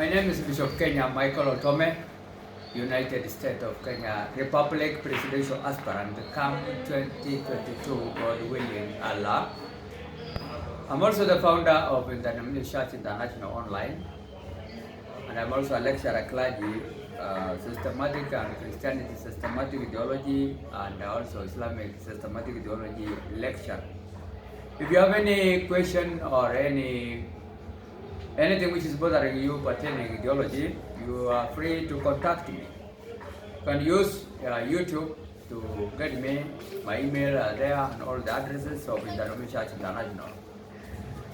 My name is Bishop Kenya Michael Otome, United States of Kenya Republic Presidential Aspirant, CAM 2022, God willing, Allah. I'm also the founder of International Church International Online, and I'm also a lecturer clergy, systematic and Christianity systematic ideology, and also Islamic systematic ideology lecture. If you have any question or anything which is bothering you pertaining ideology, you are free to contact me. You can use YouTube to get me. My email there and all the addresses of International Church International.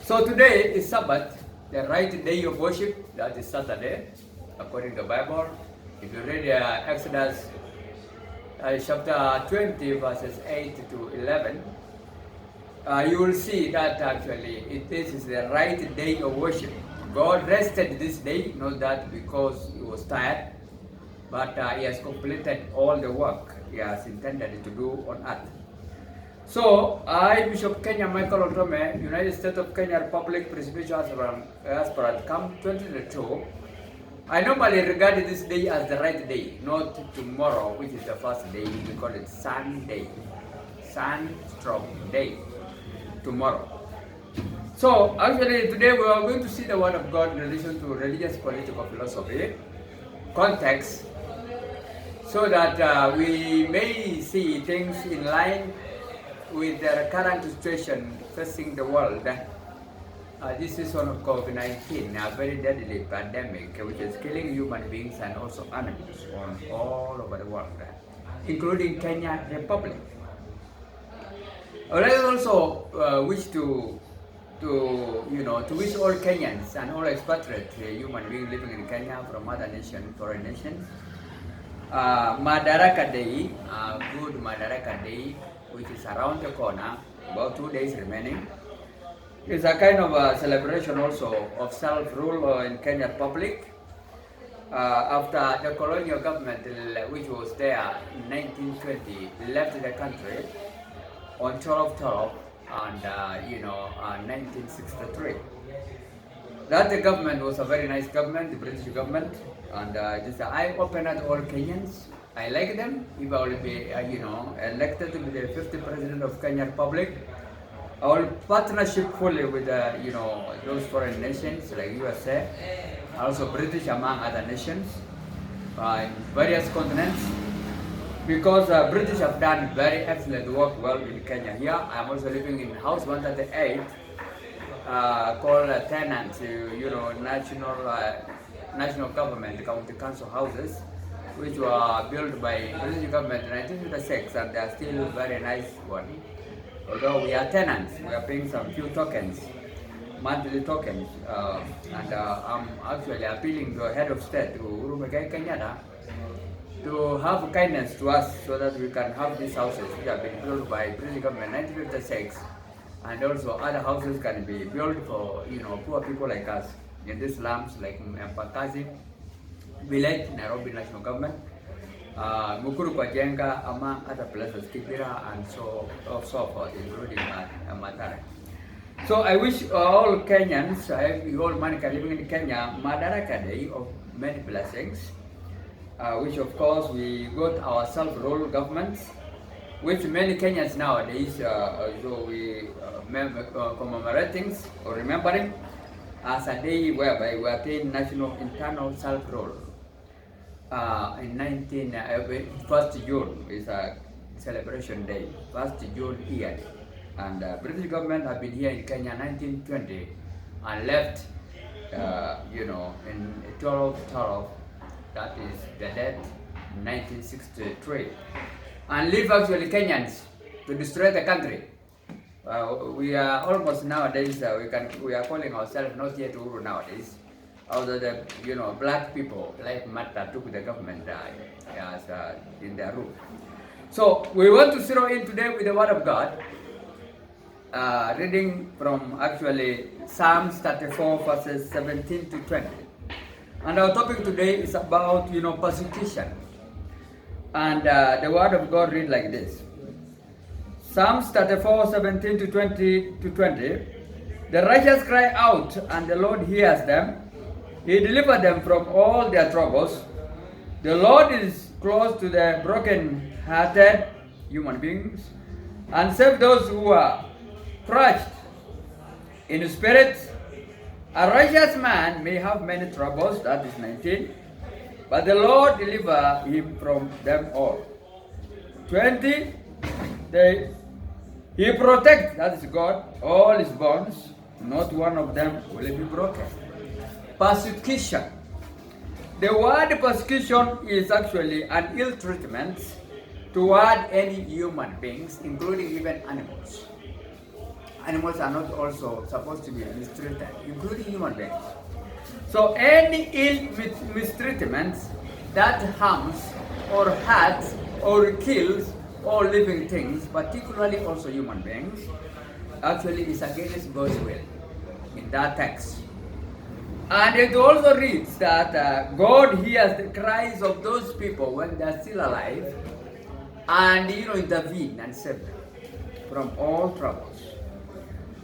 So today is Sabbath, the right day of worship. That is Saturday, according to the Bible. If you read Exodus chapter 20, verses 8 to 11, you will see that actually this is the right day of worship. God rested this day, not that because he was tired, but he has completed all the work he has intended to do on earth. So, I, Bishop Kenya Michael Otome, United States of Kenya Republic Presidential Aspirant, CAM 2022, I normally regard this day as the right day, not tomorrow, which is the first day. We call it Sunday, Sunstroke Day, tomorrow. So, actually, today we are going to see the Word of God in relation to religious political philosophy, context, so that we may see things in line with the current situation facing the world. This is one of COVID-19, a very deadly pandemic which is killing human beings and also animals all over the world, including Kenya Republic. I also wish to wish all Kenyans and all expatriate human beings living in Kenya from other nations, foreign nations, Madaraka Day, good Madaraka Day, which is around the corner, about 2 days remaining. It's a kind of a celebration also of self-rule in Kenya Republic. After the colonial government, which was there in 1920, left the country on 12/12 and 1963. That the government was a very nice government, the British government, and it is an eye-opener to all Kenyans. I like them. If I will be, elected to be the 50th president of Kenya Republic, I will partnership fully with, those foreign nations like USA, also British among other nations, in various continents, because British have done very excellent work well in Kenya. Here, I am also living in House 138, called tenants, national government, county council houses, which were built by British government in 1956, and they are still very nice one. Although we are tenants, we are paying some few tokens, monthly tokens, and I'm actually appealing to the head of state, to Uhuru Muigai Kenyatta, to have kindness to us so that we can have these houses which have been built by British government in 1956, and also other houses can be built for poor people like us in these slums like Mpakazi village, Nairobi national government, Mukuru kwa Jenga, among other places, Kibera and so forth, including Mathare. So I wish all Kenyans, all mankind living in Kenya, Madaraka Day of many blessings, which of course we got our self-rule governments, which many Kenyans nowadays, so we commemorating or remembering as a day whereby we are paying national internal self-rule. In 1st June is a celebration day, 1st June yearly, and British government have been here in Kenya 1920 and left, in 12/12, that is the date, 1963, and leave actually Kenyans to destroy the country. We are almost nowadays, we are calling ourselves not yet Uhuru nowadays, although the black people like Mata took the government in their rule. So we want to zero in today with the Word of God, reading from actually Psalms 34 verses 17 to 20. And our topic today is about persecution. And the Word of God read like this. Psalms 34, 17 to 20. The righteous cry out, and the Lord hears them. He delivered them from all their troubles. The Lord is close to the broken-hearted human beings and save those who are crushed in spirit. A righteous man may have many troubles, that is 19, but the Lord deliver him from them all. 20, he protects, that is God, all his bonds, not one of them will be broken. Persecution. The word persecution is actually an ill treatment toward any human beings, including even animals. Animals are not also supposed to be mistreated, including human beings. So any ill mistreatment that harms or hurts or kills all living things, particularly also human beings, actually is against God's will in that text. And it also reads that God hears the cries of those people when they are still alive and intervene and save them from all troubles.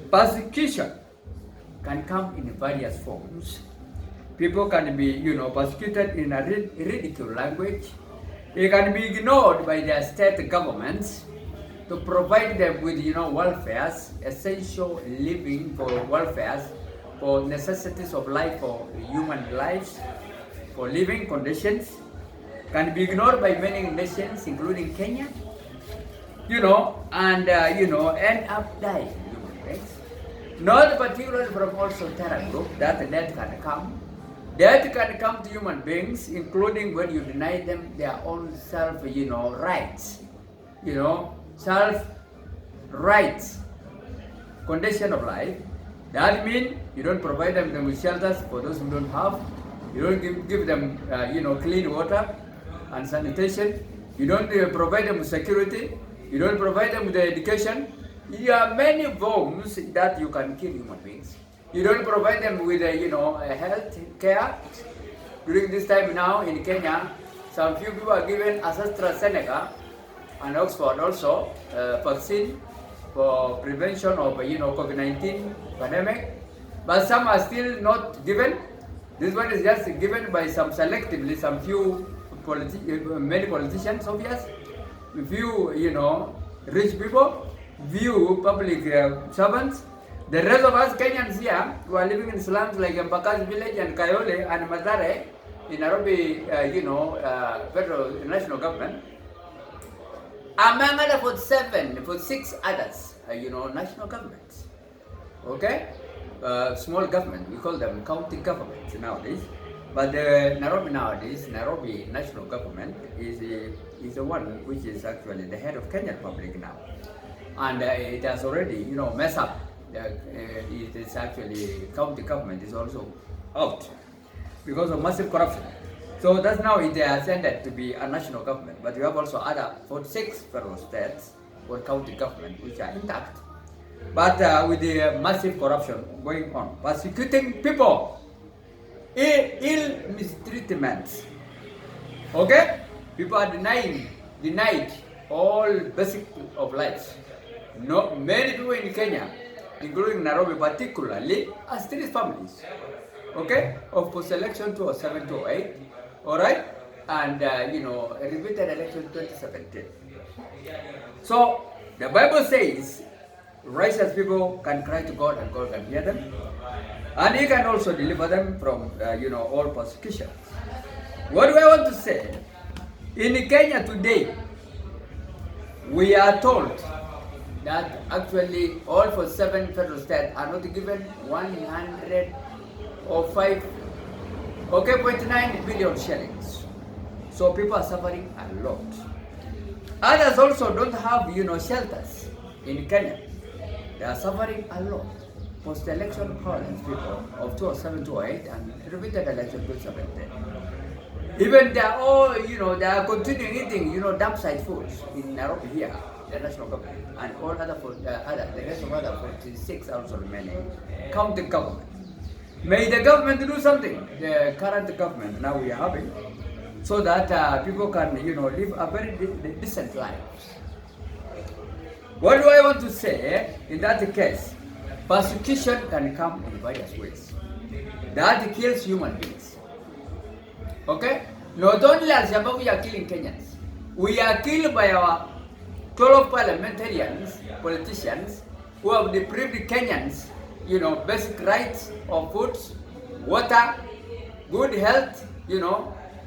Persecution can come in various forms. People can be, persecuted in a ridicule language. They can be ignored by their state governments to provide them with, welfares, essential living for welfares, for necessities of life, for human lives, for living conditions. Can be ignored by many nations, including Kenya, and end up dying, human beings. Not particularly from also terror group, that death can come. Death can come to human beings, including when you deny them their own self, rights. Self-rights, condition of life. That means you don't provide them with shelters for those who don't have. You don't give them, clean water and sanitation. You don't provide them with security. You don't provide them with education. There are many forms that you can kill human beings. You don't provide them with health care. During this time now in Kenya, some few people are given AstraZeneca and Oxford also vaccine for prevention of COVID-19 pandemic, but some are still not given. This one is just given by some selectively, some few many politicians, obvious, few rich people, few public servants. The rest of us Kenyans here who are living in slums like Mbakazi village and Kayole and Mathare in Nairobi, federal national government, among other 46 others, national governments. Okay? Small government, we call them county governments nowadays. But the Nairobi national government is the one which is actually the head of Kenyan Republic now. And it has already, messed up. It is actually, county government is also out because of massive corruption. So that's now it ascended to be a national government. But we have also other 46 federal states or county government which are intact. But with the massive corruption going on, persecuting people, ill mistreatment. Okay? People are denied all basic of life. No, many people in Kenya, including Nairobi particularly, are still families. Okay? Of post-election 2007, 2008. Alright? And, repeated election 2017. So, the Bible says, righteous people can cry to God and God can hear them. And He can also deliver them from, all persecution. What do I want to say? In Kenya today, we are told that actually all 47 federal states are not given 0.9 billion shillings. So people are suffering a lot. Others also don't have, shelters in Kenya. They are suffering a lot. Post-election violence people of 2007, 2008 and repeated election 2017. Even they are all, they are continuing eating, dump site foods in Nairobi here, the national government, and all other the rest of other 46 also remaining county government. May the government do something, the current government now we are having, so that people can, live a very decent life. What do I want to say? In that case, persecution can come in various ways. That kills human beings. Okay? Not only Al-Shabaab, we are killing Kenyans. We are killed by our 12 parliamentarians, politicians, who have deprived Kenyans, basic rights of food, water, good health,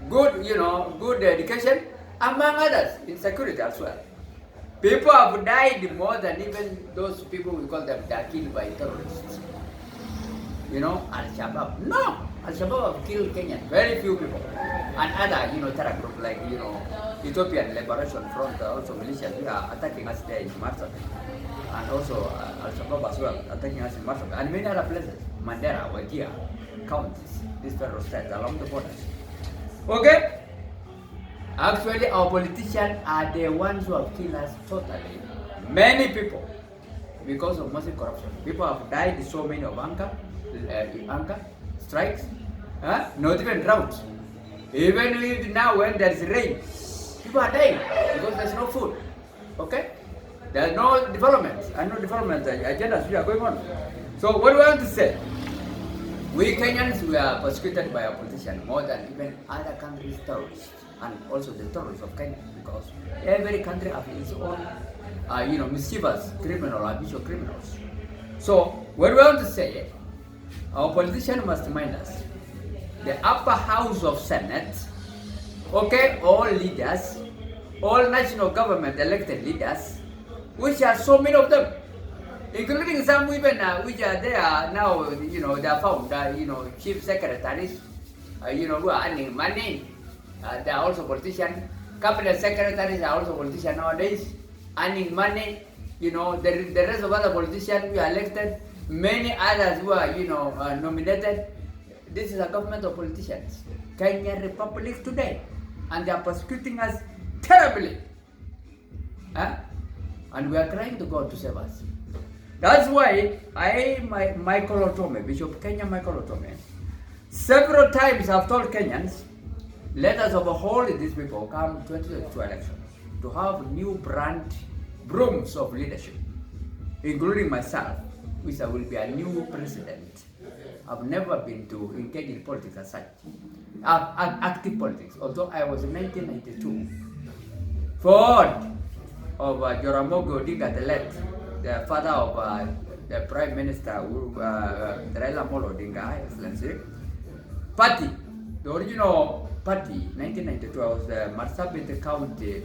good education, among others, in security as well. People have died more than even those people we call them, they are killed by terrorists. Al-Shabaab. No! Al-Shabaab have killed Kenyans, very few people. And other, terror group like, Ethiopian Liberation Front, also militias, we are attacking us there in Marsabit. And also Al-Shabaab as well, attacking us in Marsabit. And many other places, Mandera, Wajir, counties, these federal states along the borders. Okay? Actually, our politicians are the ones who have killed us totally. Many people, because of massive corruption. People have died, so many of hunger, strikes, not even drought. Even if now when there is rain, people are dying because there's no food. Okay? There's no development, and no development agendas we are going on. So what do I want to say? We Kenyans, we are persecuted by our politicians more than even other countries' terrorists, and also the terrorists of Kenya, because every country has its own, mischievous criminal, habitual criminals. So what we want to say, our politicians must mind us. The upper house of Senate, okay, all leaders, all national government elected leaders, which are so many of them, including some women which are there now, they are found, chief secretaries, who are earning money. They are also politicians. Cabinet secretaries are also politicians nowadays, earning money. The rest of other politicians who are elected, many others who are, nominated. This is a government of politicians. Kenya Republic today. And they are persecuting us terribly. And we are trying to God to save us. That's why Michael Otome, Bishop Kenya Michael Otome, several times have told Kenyans, let us overhaul these people come 2022 election to have new brooms of leadership, including myself, which I will be a new president. I've never been to engage in politics as such, active politics, although I was in 1992. Ford of Jaramogi Odinga, the father of the Prime Minister Raila Amolo Odinga, Excellency, party, the original party, 1992, I was the Marsabit County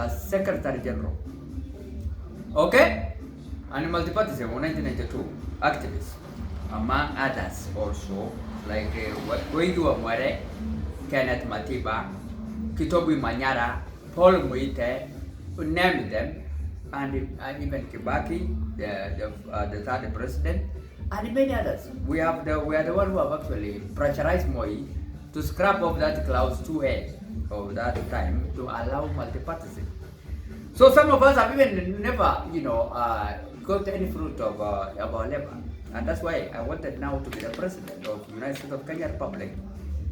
Secretary General. Okay? And multi-party in 1992, activists, among others also, like Koidu Amware, Kenneth Matiba, Kitobu Manyara, Paul Muite, name them, and even Kibaki, the third president, and many others. We are the one who have actually pressurized Moi to scrap off that clause 2A of that time to allow multipartyism. So some of us have even never, got any fruit of our labor. And that's why I wanted now to be the president of the United States of Kenya Republic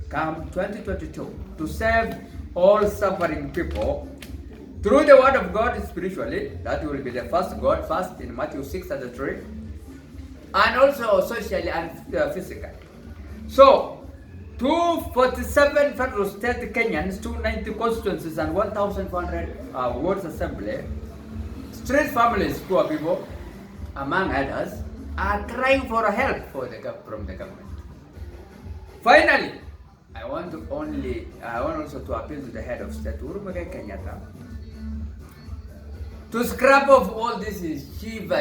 come 2022 to save all suffering people through the word of God spiritually. That will be the first in Matthew 6:33, and also socially and physically. So 247 federal state Kenyans, 290 constituencies, and 1,400 wards assembly, street families, poor people, among others, are crying for help from the government. Finally, I want also to appeal to the head of state, Uhuru Muigai Kenyatta, to scrap off all these chief,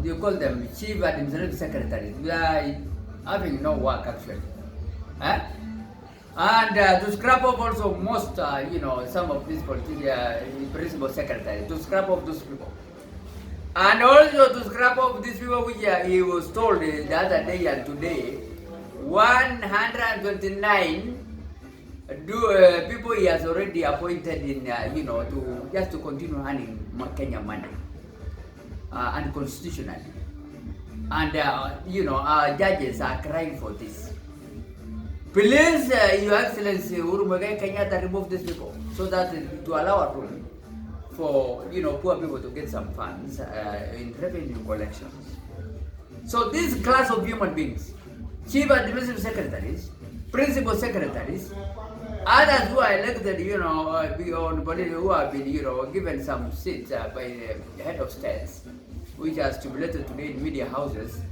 you call them chief administrative secretaries. We are having no work actually. And to scrap off also most, some of these principal secretaries, to scrap off those people. And also to scrap off these people which he was told the other day and today, 129 people he has already appointed in, to continue earning Kenya money, unconstitutionally. And, our judges are crying for this. Please, Your Excellency Uhuru Muigai Kenyatta, remove these people so that to allow a room for, poor people to get some funds in revenue collections. So this class of human beings, chief administrative secretaries, principal secretaries, Others who are elected, who have been, given some seats by the head of states, which are stipulated today in media houses,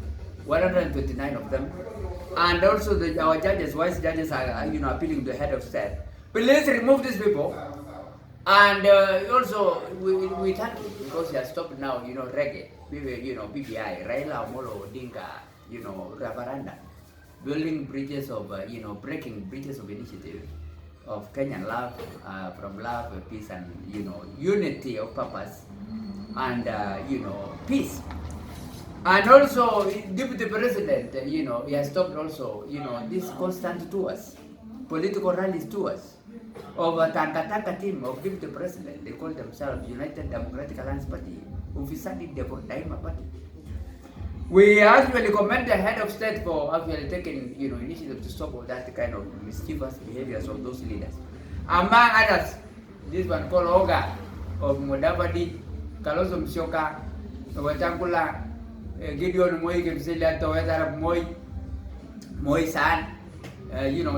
129 of them, and also our judges, vice judges are, appealing to the head of state. Please remove these people. And also, we thank you because you have stopped now, reggae, BBI, Raila Amolo Odinga, Ravaranda, building bridges of, breaking bridges of initiative of Kenyan love, from love, peace, and, unity of purpose, and, peace. And also, Deputy President, he has stopped also, this constant tours, political rallies tours of a Tanka team of Deputy President. They call themselves United Democratic Alliance Party, Ufisadi Daima Party. We actually commend the head of state for actually taking, initiative to stop all that kind of mischievous behaviors of those leaders. Among others, this one called Oga of Mudavadi, Kalonzo Musyoka, Wetangula, Gideon Moi, Kimsila, Toweta Moi San,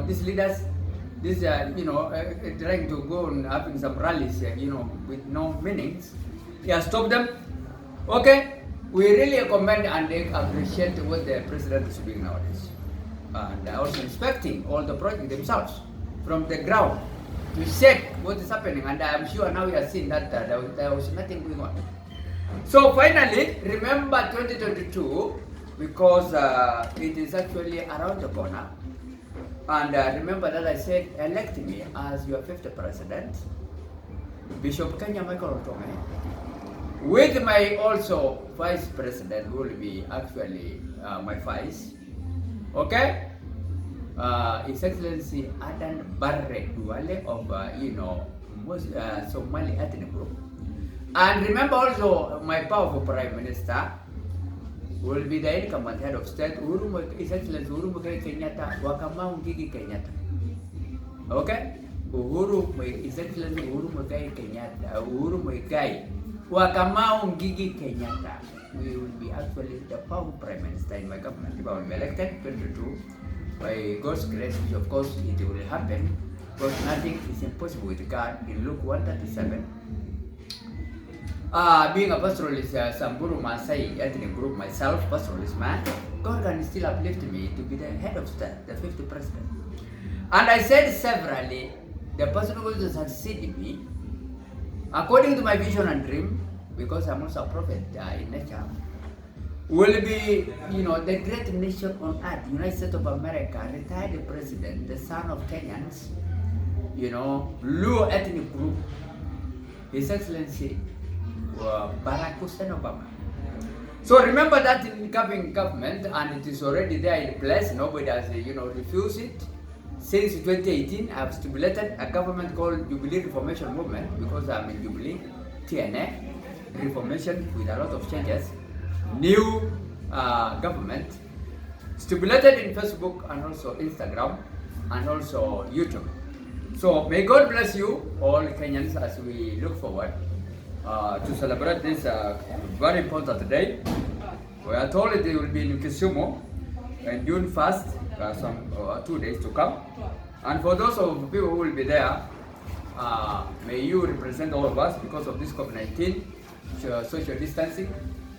these leaders, trying to go and having some rallies, with no meanings. He has stopped them. Okay. We really commend and appreciate what the president is doing nowadays. And also inspecting all the projects themselves from the ground to check what is happening. And I am sure now we are seeing that there was nothing going on. So finally, remember 2022 because it is actually around the corner. And remember that I said, elect me as your fifth president, Bishop Kenya Michael Otome, with my also vice president who will be actually my vice, okay? His Excellency Adan Barre Duale of Somali ethnic group. And remember also my powerful Prime Minister will be the incumbent head of state, His Excellency Uhuru Muigai Kenyatta, Wakamau Ngigi Kenyatta. Okay? His Excellency Uhuru Muigai Kenyatta, Uhuru Muigai Wakamau Ngigi Kenyatta. We will be actually the powerful Prime Minister in my government. If I will be elected 22, by God's grace, which of course it will happen, because nothing is impossible with God. In Luke 1:37, being a pastoralist, Samburu Masai ethnic group, myself, pastoralist man, God can still uplift me to be the head of state, the 50th president. And I said severally, the person who will succeed me, according to my vision and dream, because I'm also a prophet in nature, will be, the great nation on earth, United States of America, retired president, the son of Kenyans, Luo ethnic group, His Excellency Barack Hussein Obama. So remember that in coming government, and it is already there in place. Nobody has, refused it. Since 2018, I have stimulated a government called Jubilee Reformation Movement because I'm in Jubilee, TNA, Reformation with a lot of changes. New government, stimulated in Facebook and also Instagram and also YouTube. So may God bless you all Kenyans as we look forward to celebrate this very important day. We are told it will be in Kisumu on June 1st, some 2 days to come. And for those of people who will be there, may you represent all of us because of this COVID-19 social distancing.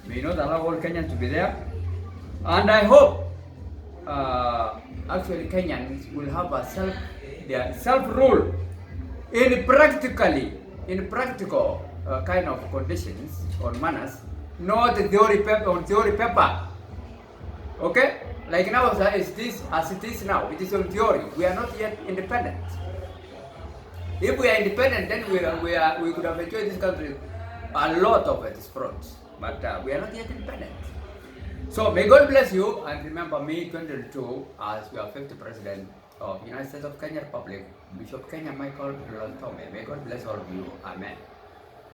May not allow all Kenyans to be there. And I hope actually Kenyans will have their self-rule in practical kind of conditions or manners, not on theory paper. Okay? Like now as it is now, it is on theory. We are not yet independent. If we are independent, then we could have enjoyed this country a lot of its fronts. But we are not yet independent. So may God bless you, and remember me 2022 as your 50th president of the United States of Kenya Republic, Bishop Kenya Michael Otome. May God bless all of you. Amen.